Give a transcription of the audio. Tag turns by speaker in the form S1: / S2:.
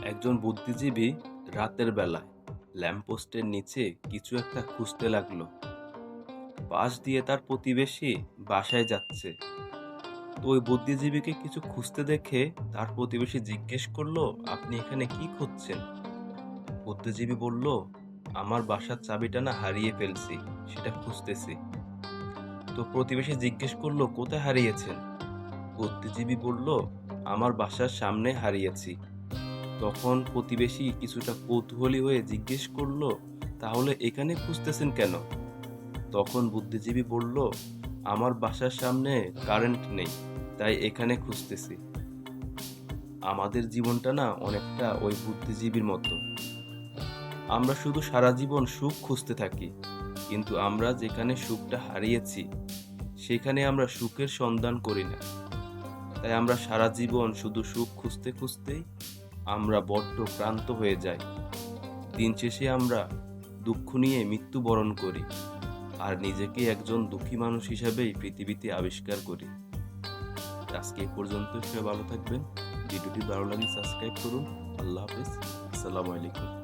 S1: একজন বুদ্ধিজীবী রাতের বেলায় ল্যাম্পপোস্টের নিচে কিছু একটা খুঁজতে লাগলো। পাশ দিয়ে তার প্রতিবেশী বাসায় যাচ্ছে। তো ওই বুদ্ধিজীবীকে কিছু খুঁজতে দেখে তার প্রতিবেশী জিজ্ঞেস করলো, আপনি এখানে কি খুঁজছেন? বুদ্ধিজীবী বলল, আমার বাসার চাবিটা না হারিয়ে ফেলছি, সেটা খুঁজতেছি। তো প্রতিবেশী জিজ্ঞেস করলো, কোথায় হারিয়েছেন? বুদ্ধিজীবী বলল, আমার বাসার সামনে হারিয়েছি। তখন প্রতিবেশী কিছুটা কৌতূহলী হয়ে জিজ্ঞেস করলো, তাহলে এখানে খুঁজতেছেন কেন? তখন বুদ্ধিজীবী বলল, আমার বাসার সামনে কারেন্ট নেই, তাই এখানে খুঁজতেছি। আমাদের জীবনটা না অনেকটা ওই বুদ্ধিজীবীর মতো। আমরা শুধু সারা জীবন সুখ খুঁজতে থাকি, কিন্তু আমরা যেখানে সুখটা হারিয়েছি সেখানে আমরা সুখের সন্ধান করি না। তাই আমরা সারা জীবন শুধু সুখ খুঁজতে খুঁজতেই আমরা বড্ড ক্লান্ত হয়ে যাই। দিন শেষে আমরা দুঃখ নিয়ে মৃত্যুবরণ করি, আর নিজেকে একজন দুঃখী মানুষ হিসাবেই পৃথিবীতে আবিষ্কার করি। আজকে এ পর্যন্তই। সবাই ভালো থাকবেন। ভিডিওটি ভালো লাগলে সাবস্ক্রাইব করুন। আল্লাহ হাফেজ। আসসালামু আলাইকুম।